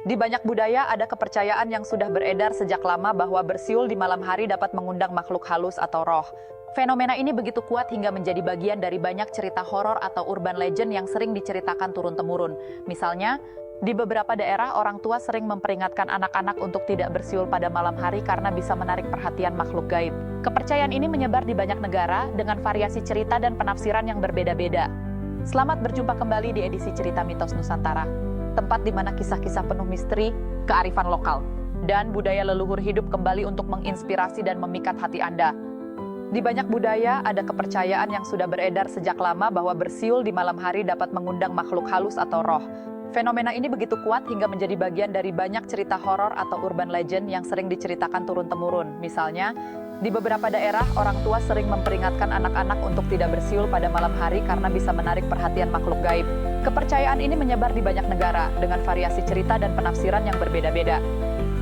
Di banyak budaya ada kepercayaan yang sudah beredar sejak lama bahwa bersiul di malam hari dapat mengundang makhluk halus atau roh. Fenomena ini begitu kuat hingga menjadi bagian dari banyak cerita horor atau urban legend yang sering diceritakan turun-temurun. Misalnya, di beberapa daerah orang tua sering memperingatkan anak-anak untuk tidak bersiul pada malam hari karena bisa menarik perhatian makhluk gaib. Kepercayaan ini menyebar di banyak negara dengan variasi cerita dan penafsiran yang berbeda-beda. Selamat berjumpa kembali di edisi Cerita Mitos Nusantara, tempat di mana kisah-kisah penuh misteri, kearifan lokal, dan budaya leluhur hidup kembali untuk menginspirasi dan memikat hati Anda. Di banyak budaya ada kepercayaan yang sudah beredar sejak lama bahwa bersiul di malam hari dapat mengundang makhluk halus atau roh. Fenomena ini begitu kuat hingga menjadi bagian dari banyak cerita horor atau urban legend yang sering diceritakan turun-temurun. Misalnya, di beberapa daerah, orang tua sering memperingatkan anak-anak untuk tidak bersiul pada malam hari karena bisa menarik perhatian makhluk gaib. Kepercayaan ini menyebar di banyak negara dengan variasi cerita dan penafsiran yang berbeda-beda.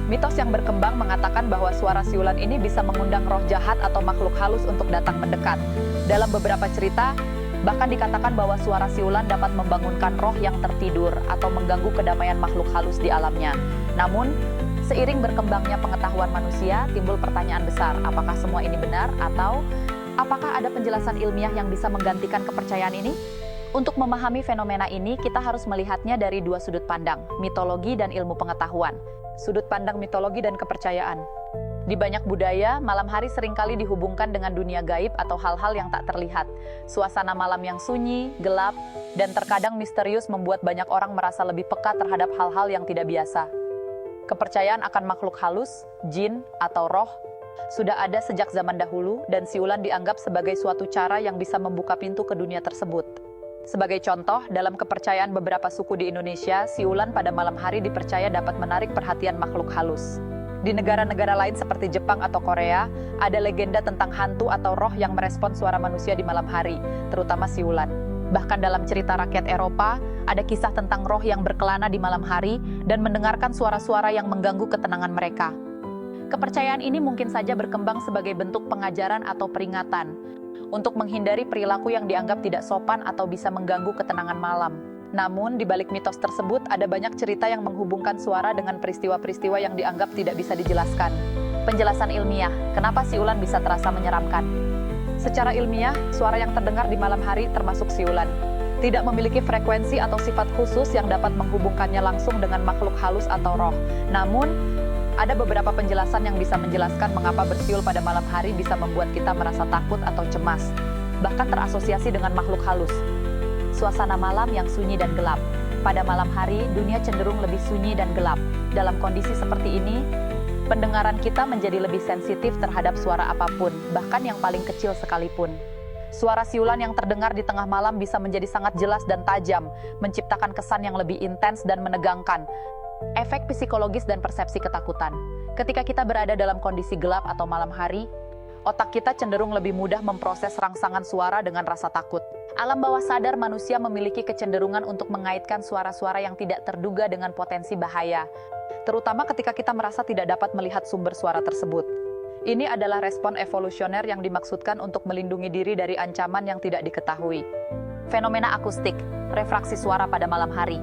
Mitos yang berkembang mengatakan bahwa suara siulan ini bisa mengundang roh jahat atau makhluk halus untuk datang mendekat. Dalam beberapa cerita, bahkan dikatakan bahwa suara siulan dapat membangunkan roh yang tertidur atau mengganggu kedamaian makhluk halus di alamnya. Namun, seiring berkembangnya pengetahuan manusia, timbul pertanyaan besar, apakah semua ini benar atau apakah ada penjelasan ilmiah yang bisa menggantikan kepercayaan ini? Untuk memahami fenomena ini, kita harus melihatnya dari dua sudut pandang, mitologi dan ilmu pengetahuan. Sudut pandang mitologi dan kepercayaan. Di banyak budaya, malam hari seringkali dihubungkan dengan dunia gaib atau hal-hal yang tak terlihat. Suasana malam yang sunyi, gelap, dan terkadang misterius membuat banyak orang merasa lebih peka terhadap hal-hal yang tidak biasa. Kepercayaan akan makhluk halus, jin, atau roh sudah ada sejak zaman dahulu dan siulan dianggap sebagai suatu cara yang bisa membuka pintu ke dunia tersebut. Sebagai contoh, dalam kepercayaan beberapa suku di Indonesia, siulan pada malam hari dipercaya dapat menarik perhatian makhluk halus. Di negara-negara lain seperti Jepang atau Korea, ada legenda tentang hantu atau roh yang merespon suara manusia di malam hari, terutama siulan. Bahkan dalam cerita rakyat Eropa, ada kisah tentang roh yang berkelana di malam hari dan mendengarkan suara-suara yang mengganggu ketenangan mereka. Kepercayaan ini mungkin saja berkembang sebagai bentuk pengajaran atau peringatan untuk menghindari perilaku yang dianggap tidak sopan atau bisa mengganggu ketenangan malam. Namun, di balik mitos tersebut ada banyak cerita yang menghubungkan suara dengan peristiwa-peristiwa yang dianggap tidak bisa dijelaskan. Penjelasan ilmiah, kenapa siulan bisa terasa menyeramkan? Secara ilmiah, suara yang terdengar di malam hari termasuk siulan tidak memiliki frekuensi atau sifat khusus yang dapat menghubungkannya langsung dengan makhluk halus atau roh. Namun, ada beberapa penjelasan yang bisa menjelaskan mengapa bersiul pada malam hari bisa membuat kita merasa takut atau cemas, bahkan terasosiasi dengan makhluk halus. Suasana malam yang sunyi dan gelap. Pada malam hari, dunia cenderung lebih sunyi dan gelap. Dalam kondisi seperti ini, pendengaran kita menjadi lebih sensitif terhadap suara apapun, bahkan yang paling kecil sekalipun. Suara siulan yang terdengar di tengah malam bisa menjadi sangat jelas dan tajam, menciptakan kesan yang lebih intens dan menegangkan. Efek psikologis dan persepsi ketakutan. Ketika kita berada dalam kondisi gelap atau malam hari, otak kita cenderung lebih mudah memproses rangsangan suara dengan rasa takut. Alam bawah sadar manusia memiliki kecenderungan untuk mengaitkan suara-suara yang tidak terduga dengan potensi bahaya, terutama ketika kita merasa tidak dapat melihat sumber suara tersebut. Ini adalah respon evolusioner yang dimaksudkan untuk melindungi diri dari ancaman yang tidak diketahui. Fenomena akustik, refraksi suara pada malam hari.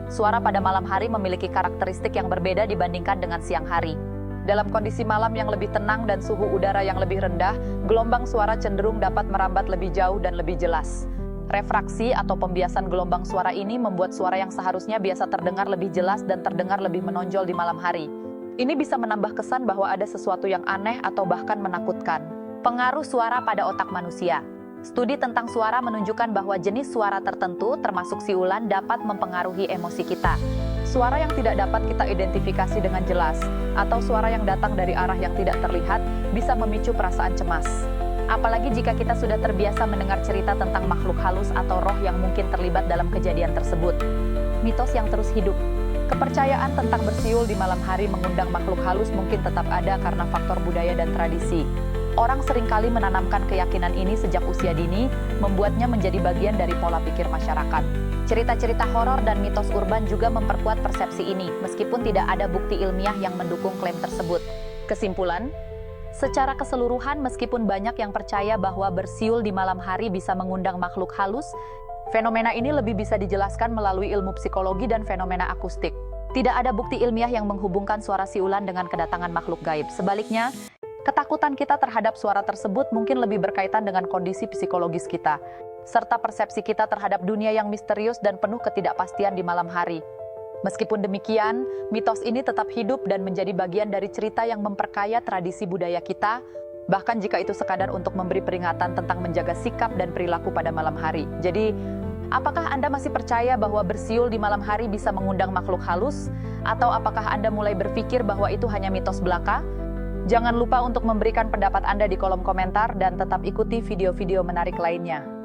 Suara pada malam hari memiliki karakteristik yang berbeda dibandingkan dengan siang hari. Dalam kondisi malam yang lebih tenang dan suhu udara yang lebih rendah, gelombang suara cenderung dapat merambat lebih jauh dan lebih jelas. Refraksi atau pembiasan gelombang suara ini membuat suara yang seharusnya biasa terdengar lebih jelas dan terdengar lebih menonjol di malam hari. Ini bisa menambah kesan bahwa ada sesuatu yang aneh atau bahkan menakutkan. Pengaruh suara pada otak manusia. Studi tentang suara menunjukkan bahwa jenis suara tertentu, termasuk siulan, dapat mempengaruhi emosi kita. Suara yang tidak dapat kita identifikasi dengan jelas, atau suara yang datang dari arah yang tidak terlihat, bisa memicu perasaan cemas. Apalagi jika kita sudah terbiasa mendengar cerita tentang makhluk halus atau roh yang mungkin terlibat dalam kejadian tersebut. Mitos yang terus hidup. Kepercayaan tentang bersiul di malam hari mengundang makhluk halus mungkin tetap ada karena faktor budaya dan tradisi. Orang seringkali menanamkan keyakinan ini sejak usia dini, membuatnya menjadi bagian dari pola pikir masyarakat. Cerita-cerita horor dan mitos urban juga memperkuat persepsi ini, meskipun tidak ada bukti ilmiah yang mendukung klaim tersebut. Kesimpulan, secara keseluruhan meskipun banyak yang percaya bahwa bersiul di malam hari bisa mengundang makhluk halus, fenomena ini lebih bisa dijelaskan melalui ilmu psikologi dan fenomena akustik. Tidak ada bukti ilmiah yang menghubungkan suara siulan dengan kedatangan makhluk gaib. Sebaliknya, ketakutan kita terhadap suara tersebut mungkin lebih berkaitan dengan kondisi psikologis kita, serta persepsi kita terhadap dunia yang misterius dan penuh ketidakpastian di malam hari. Meskipun demikian, mitos ini tetap hidup dan menjadi bagian dari cerita yang memperkaya tradisi budaya kita, bahkan jika itu sekadar untuk memberi peringatan tentang menjaga sikap dan perilaku pada malam hari. Jadi, apakah Anda masih percaya bahwa bersiul di malam hari bisa mengundang makhluk halus? Atau apakah Anda mulai berpikir bahwa itu hanya mitos belaka? Jangan lupa untuk memberikan pendapat Anda di kolom komentar dan tetap ikuti video-video menarik lainnya.